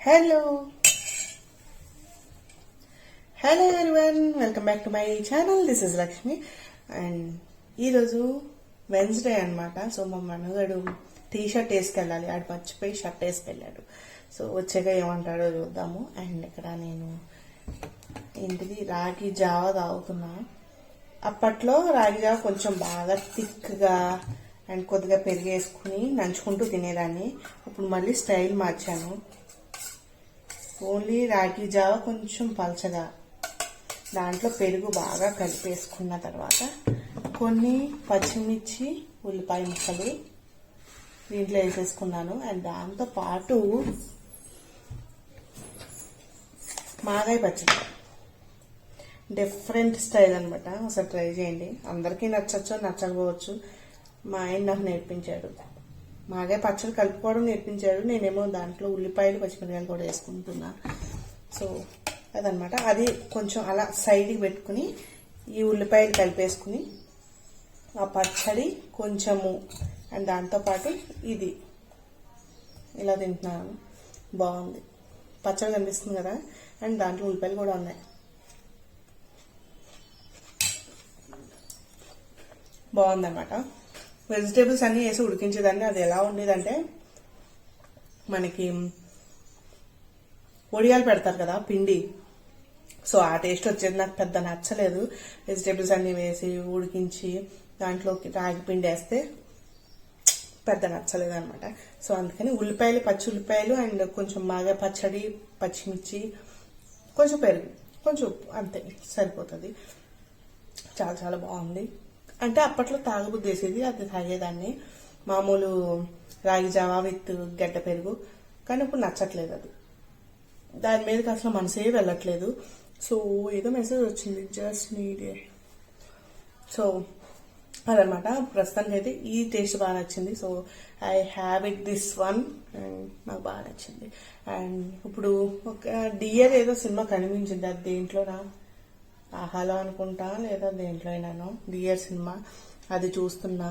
Hello hello everyone, welcome back to my channel. This is Lakshmi. And ఈరోజు Wednesday అనమాట. So మా మనగాడు T shirt వేసుకెళ్ళాలి, ఆడు మర్చిపోయి షర్ట్ వేసుకెళ్ళాడు. సో వచ్చాక ఏమంటాడో చూద్దాము. అండ్ ఇక్కడ నేను ఏంటిది రాగి జావ తాగుతున్నా. అప్పట్లో రాగి జావ కొంచెం బాగా థిక్గా అండ్ కొద్దిగా పెరిగేసుకుని నంచుకుంటూ తినేదాన్ని. ఇప్పుడు మళ్ళీ స్టైల్ మార్చాను. ఓన్లీ రాగి జావ కొంచెం పలచగా, దాంట్లో పెరుగు బాగా కలిపేసుకున్న తర్వాత కొన్ని పచ్చిమిర్చి ఉల్లిపాయ ముక్కలు దీంట్లో వేసేసుకున్నాను. అండ్ దాంతో పాటు మాగాయ పచ్చడి, డిఫరెంట్ స్టైల్ అనమాట. ఒకసారి ట్రై చేయండి. అందరికీ నచ్చచ్చో నచ్చకపోవచ్చు. మా ఆయన నాకు నేర్పించాడు, మాగాయ పచ్చడి కలుపుకోవడం నేర్పించాడు. నేనేమో దాంట్లో ఉల్లిపాయలు పచ్చిమిరకాయలు కూడా వేసుకుంటున్నా. సో అదనమాట. అది కొంచెం అలా సైడ్కి పెట్టుకుని ఈ ఉల్లిపాయలు కలిపేసుకుని ఆ పచ్చడి కొంచెము అండ్ దాంతోపాటు ఇది ఇలా తింటున్నాను. బాగుంది, పచ్చడి కనిపిస్తుంది కదా. అండ్ దాంట్లో ఉల్లిపాయలు కూడా ఉన్నాయి. బాగుందన్నమాట. వెజిటేబుల్స్ అన్నీ వేసి ఉడికించేదాన్ని. అది ఎలా ఉండేదంటే, మనకి వడియాలు పెడతారు కదా పిండి, సో ఆ టేస్ట్ వచ్చేది. నాకు పెద్ద నచ్చలేదు. వెజిటేబుల్స్ అన్నీ వేసి ఉడికించి దాంట్లోకి రాగి పిండి వేస్తే పెద్ద నచ్చలేదు అనమాట. సో అందుకని ఉల్లిపాయలు, పచ్చి ఉల్లిపాయలు అండ్ కొంచెం బాగా పచ్చడి, పచ్చిమిర్చి, కొంచెం పెరుగు, కొంచెం ఉప్పు, అంతే సరిపోతుంది. చాలా చాలా బాగుంది. అంటే అప్పట్లో తాగబుద్ధి వేసేది, అది తాగేదాన్ని. మామూలు రాగి జావా విత్ గడ్డ పెరుగు. కానీ ఇప్పుడు నచ్చట్లేదు అది. దాని మీదకి అసలు మనసే వెళ్ళట్లేదు. సో ఏదో మెసేజ్ వచ్చింది, జస్ట్ నీడ్. సో అదనమాట. ప్రస్తుతానికి అయితే ఈ టేస్ట్ బాగా నచ్చింది. So I have it this one and నాకు బాగా నచ్చింది. అండ్ ఇప్పుడు ఒక డియర్ ఏదో సినిమా కనిపించింది, అది దేంట్లోనా, ఆహాలో అనుకుంటా లేదా దేంట్లో అయినాను, డియర్ సినిమా. అది చూస్తున్నా.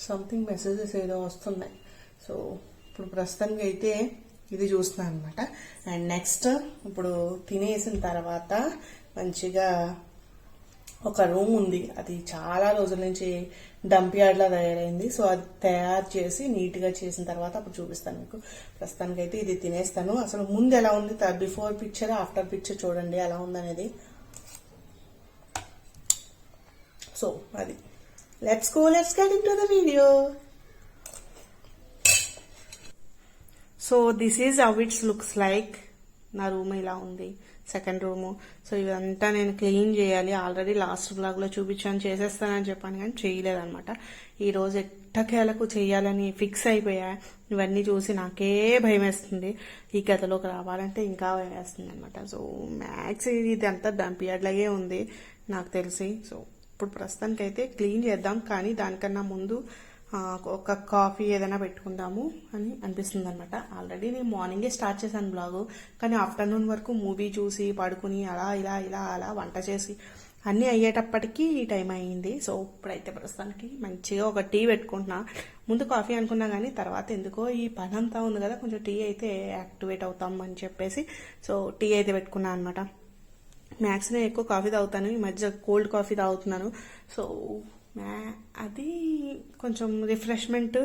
సంథింగ్ మెసేజెస్ ఏదో వస్తున్నాయి. సో ఇప్పుడు ప్రస్తుతానికి అయితే ఇది చూస్తున్నాను అనమాట. అండ్ నెక్స్ట్ ఇప్పుడు తినేసిన తర్వాత మంచిగా ఒక రూమ్ ఉంది, అది చాలా రోజుల నుంచి డంప్ యార్డ్లా తయారైంది. సో అది తయారు చేసి నీట్గా చేసిన తర్వాత అప్పుడు చూపిస్తాను మీకు. ప్రస్తుతానికి అయితే ఇది తినేస్తాను. అసలు ముందు ఎలా ఉంది, బిఫోర్ పిక్చర్ ఆఫ్టర్ పిక్చర్ చూడండి ఎలా ఉందనేది. సో అది let's get into the video. So this is how it's looks like. నా రూమ్ ఇలా ఉంది, సెకండ్ రూము. సో ఇదంతా నేను క్లీన్ చేయాలి. ఆల్రెడీ లాస్ట్ బ్లాగ్లో చూపించాను, చేసేస్తానని చెప్పాను కానీ చేయలేదన్నమాట. ఈరోజు ఎట్టకేలకు చేయాలని ఫిక్స్ అయిపోయా. ఇవన్నీ చూసి నాకే భయం వేస్తుంది. ఈ గదిలోకి రావాలంటే ఇంకా భయం వేస్తుంది అనమాట. సో మ్యాక్స్ ఇది అంతా డంపియాడ్లాగే ఉంది నాకు తెలిసి. సో ఇప్పుడు ప్రస్తుతానికి అయితే క్లీన్ చేద్దాం, కానీ దానికన్నా ముందు ఒక కాఫీ ఏదైనా పెట్టుకుందాము అని అనిపిస్తుంది అనమాట. ఆల్రెడీ నేను మార్నింగే స్టార్ట్ చేశాను బ్లాగు, కానీ ఆఫ్టర్నూన్ వరకు మూవీ చూసి పడుకుని అలా ఇలా ఇలా అలా వంట చేసి అన్నీ అయ్యేటప్పటికీ ఈ టైం అయ్యింది. సో ఇప్పుడైతే ప్రస్తుతానికి మంచిగా ఒక టీ పెట్టుకుంటున్నా. ముందు కాఫీ అనుకున్నా కానీ తర్వాత ఎందుకో ఈ పని అంతా ఉంది కదా, కొంచెం టీ అయితే యాక్టివేట్ అవుతాం అని చెప్పేసి సో టీ అయితే పెట్టుకున్నాను అనమాట. మ్యాక్స్ నేను ఎక్కువ కాఫీ తాగుతాను, ఈ మధ్య కోల్డ్ కాఫీ తాగుతున్నాను. సో అది కొంచెం రిఫ్రెష్మెంట్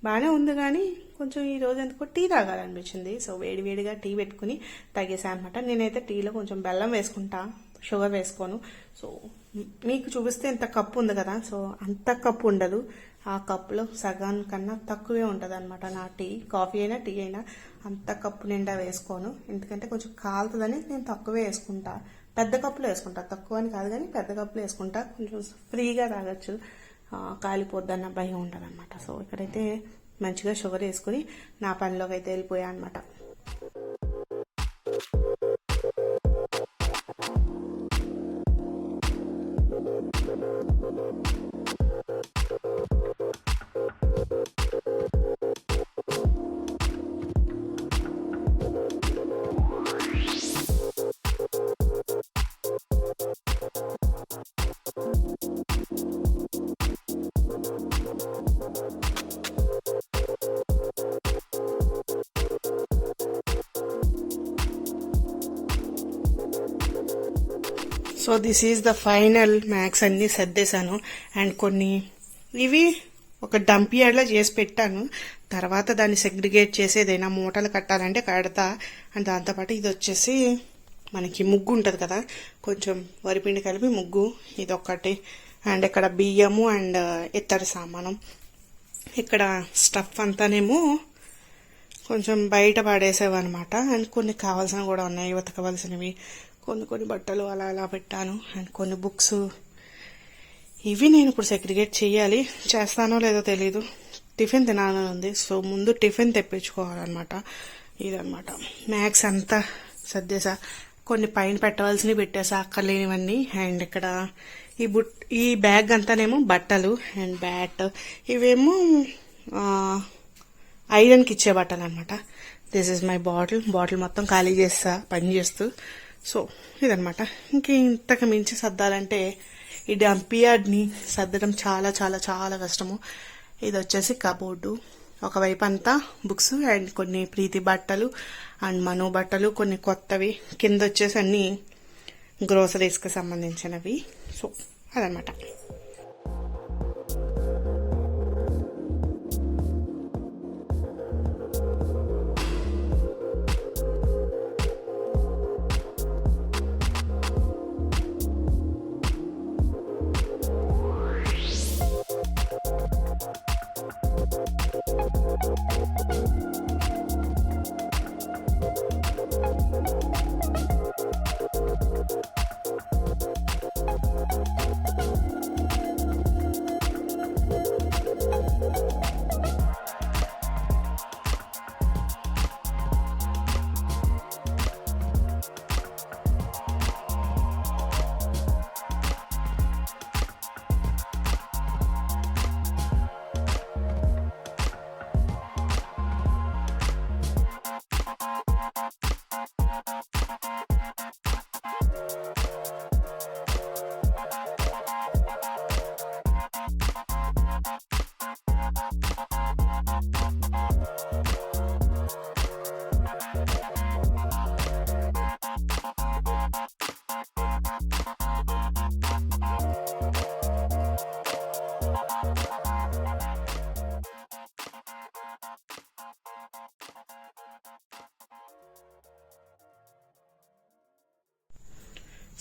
బాగానే ఉంది, కానీ కొంచెం ఈ రోజు ఎందుకో టీ తాగాలనిపించింది. సో వేడివేడిగా టీ పెట్టుకుని తాగేసాను అనమాట. నేనైతే టీలో కొంచెం బెల్లం వేసుకుంటా, షుగర్ వేసుకోను. సో మీకు చూపిస్తే ఇంత కప్పు ఉంది కదా, సో అంత కప్పు ఉండదు. ఆ కప్పులో సగం కన్నా తక్కువే ఉంటుంది అనమాట నా టీ. కాఫీ అయినా టీ అయినా అంత కప్పు నిండా వేసుకోను, ఎందుకంటే కొంచెం కాలుతుందని నేను తక్కువే వేసుకుంటా. పెద్ద కప్పులో వేసుకుంటా, తక్కువ అని కాదు కానీ పెద్ద కప్పులో వేసుకుంటా, కొంచెం ఫ్రీగా తాగొచ్చు, కాలిపోద్దన్న భయం ఉంటుంది అనమాట. సో ఇక్కడైతే మంచిగా షుగర్ వేసుకుని నా పనిలోకి అయితే వెళ్ళిపోయా అనమాట. So this is the final max అన్ని సర్దేశాను. అండ్ కొన్ని ఇవి ఒక డంప్ యార్డ్లో చేసి పెట్టాను. తర్వాత దాన్ని సెగ్రిగేట్ చేసి ఏదైనా మూటలు కట్టాలంటే కడతా. అండ్ దాంతోపాటు ఇది వచ్చేసి మనకి ముగ్గు ఉంటుంది కదా, కొంచెం వరిపిండి కలిపి ముగ్గు, ఇది ఒకటి. అండ్ ఇక్కడ బియ్యము అండ్ ఇత్తడి సామానం. ఇక్కడ స్టఫ్ అంతానేమో కొంచెం బయట పడేసేవన్నమాట. అండ్ కొన్ని కావాల్సినవి కూడా ఉన్నాయి, ఉతకవలసినవి. కొన్ని బట్టలు అలా అలా పెట్టాను. అండ్ కొన్ని బుక్స్, ఇవి నేను ఇప్పుడు సెగ్రిగేట్ చేయాలి. చేస్తానో లేదో తెలీదు. టిఫిన్ తినాలని ఉంది, సో ముందు టిఫిన్ తెప్పించుకోవాలన్నమాట. ఇదన్నమాట మ్యాక్స్ అంతా సర్దేసా. కొన్ని పైన పెట్టవలసినవి పెట్టేసా, అక్కర్లేనివన్నీ. అండ్ ఇక్కడ ఈ బ్యాగ్ అంతానేమో బట్టలు అండ్ బ్యాట్, ఇవేమో ఐరన్కి ఇచ్చే బట్టలు అనమాట. దిస్ ఇస్ మై బాటిల్ మొత్తం ఖాళీ చేస్తా పని చేస్తూ. సో ఇదనమాట. ఇంతకు మించి సర్దాలంటే ఈ డంపియార్డ్ని సర్దడం చాలా చాలా చాలా కష్టము. ఇది వచ్చేసి కబోర్డు, ఒకవైపు అంతా బుక్స్ అండ్ కొన్ని ప్రీతి బట్టలు అండ్ మను బట్టలు, కొన్ని కొత్తవి. కింద వచ్చేసి అన్ని గ్రోసరీస్కి సంబంధించినవి. సో అదనమాట.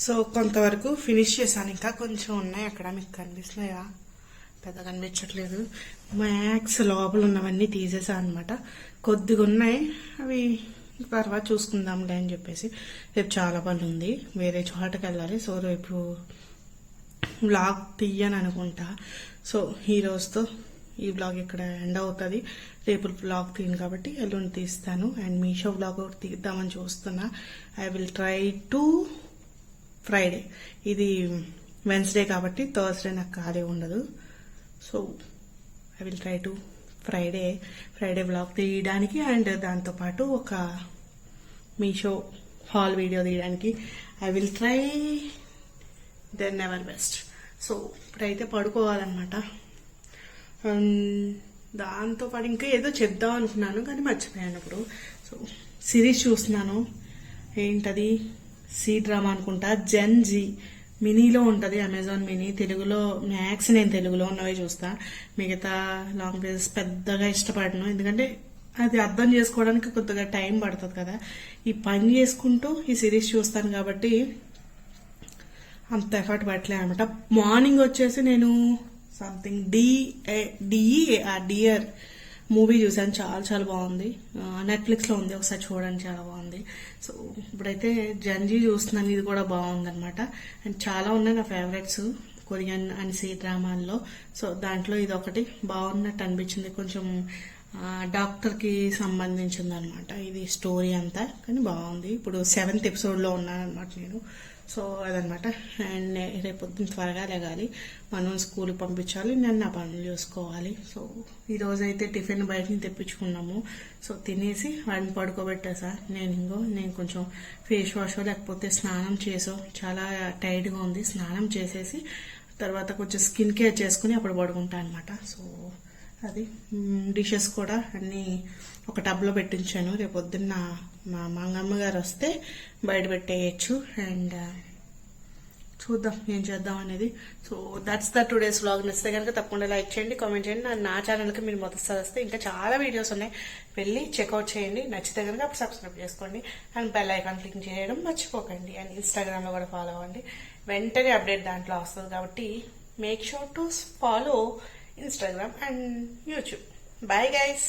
సో కొంతవరకు ఫినిష్ చేశాను, ఇంకా కొంచెం ఉన్నాయి. అక్కడ మీకు కనిపిస్తున్నాయా? పెద్ద కనిపించట్లేదు. మ్యాక్స్ లోపల ఉన్నవన్నీ తీసేసాను అనమాట. కొద్దిగా ఉన్నాయి, అవి తర్వాత చూసుకుందాంలే అని చెప్పేసి. రేపు చాలా పని ఉంది, వేరే చోటకి వెళ్ళాలి. సో రేపు వ్లాగ్ తీయను అనుకుంటా. సో ఈ రోజుతో ఈ వ్లాగ్ ఇక్కడ ఎండ్ అవుతుంది. రేపు వ్లాగ్ తీయను కాబట్టి ఎల్లుండి తీస్తాను. అండ్ మీషో వ్లాగ్ ఒకటి తీద్దామని చూస్తున్నా. I will try to Friday. ఇది వెన్స్డే కాబట్టి థర్స్డే నాకు ఖాళీ ఉండదు. So I will try to Friday vlog తీయడానికి అండ్ దాంతోపాటు ఒక మీషో హాల్ వీడియో తీయడానికి I will try then ever best. So ఇప్పుడైతే పడుకోవాలన్నమాట. దాంతోపాటు ఇంకా ఏదో చెప్దాం అనుకున్నాను కానీ మర్చిపోయాను ఇప్పుడు. సో సిరీస్ చూస్తున్నాను, ఏంటది సి డ్రామా అనుకుంటా, జెన్ జీ మినీలో ఉంటుంది, అమెజాన్ మినీ. తెలుగులో మ్యాక్స్ నేను తెలుగులో ఉన్నవే చూస్తా, మిగతా లాంగ్వేజెస్ పెద్దగా ఇష్టపడను. ఎందుకంటే అది అర్థం చేసుకోవడానికి కొద్దిగా టైం పడుతుంది కదా. ఈ పని చేసుకుంటూ ఈ సిరీస్ చూస్తాను కాబట్టి అంత ఎఫర్ట్ పట్టలే అనమాట. మార్నింగ్ వచ్చేసి నేను సంథింగ్ డియర్ మూవీ చూసాను, చాలా చాలా బాగుంది. నెట్ఫ్లిక్స్లో ఉంది, ఒకసారి చూడండి, చాలా బాగుంది. సో ఇప్పుడైతే జంజీ చూస్తున్నాను, ఇది కూడా బాగుంది అనమాట. అండ్ చాలా ఉన్నాయి నా ఫేవరెట్స్ కొరియన్ అండ్ సీ డ్రామాల్లో. సో దాంట్లో ఇది ఒకటి బాగున్నట్టు అనిపించింది. కొంచెం డాక్టర్కి సంబంధించింది అనమాట ఇది స్టోరీ అంతా, కానీ బాగుంది. ఇప్పుడు 7th ఎపిసోడ్లో ఉన్నాను అనమాట నేను. సో అదనమాట. అండ్ రేపు పొద్దున్న త్వరగా లెగాలి, మనం స్కూల్కి పంపించాలి, నేను నా పనులు చూసుకోవాలి. సో ఈరోజైతే టిఫిన్ బయట నుంచి తెప్పించుకున్నాము. సో తినేసి వాడిని పడుకోబెట్టేసా. నేను కొంచెం ఫేస్ వాష్ లేకపోతే స్నానం చేసో, చాలా టైర్డ్గా ఉంది, స్నానం చేసేసి తర్వాత కొంచెం స్కిన్ కేర్ చేసుకుని అప్పుడు పడుకుంటా అనమాట. సో అది డిషెస్ కూడా అన్నీ ఒక టబ్లో పెట్టించాను. రేపు పొద్దున్న మా మంగమ్మ గారు వస్తే బయట పెట్టేయచ్చు. అండ్ చూద్దాం ఏం చేద్దాం అనేది. So that's the today's vlog. నచ్చితే కనుక తప్పకుండా లైక్ చేయండి, కామెంట్ చేయండి. నా ఛానల్కి మీరు మొదటిసారి వస్తే ఇంకా చాలా వీడియోస్ ఉన్నాయి, వెళ్ళి చెక్అవుట్ చేయండి. నచ్చితే కనుక అప్పుడు సబ్స్క్రైబ్ చేసుకోండి అండ్ బెల్ ఐకాన్ క్లిక్ చేయడం మర్చిపోకండి. అండ్ ఇన్స్టాగ్రామ్లో కూడా ఫాలో అవ్వండి, వెంటనే అప్డేట్ దాంట్లో వస్తుంది కాబట్టి make sure to follow Instagram and YouTube. Bye guys.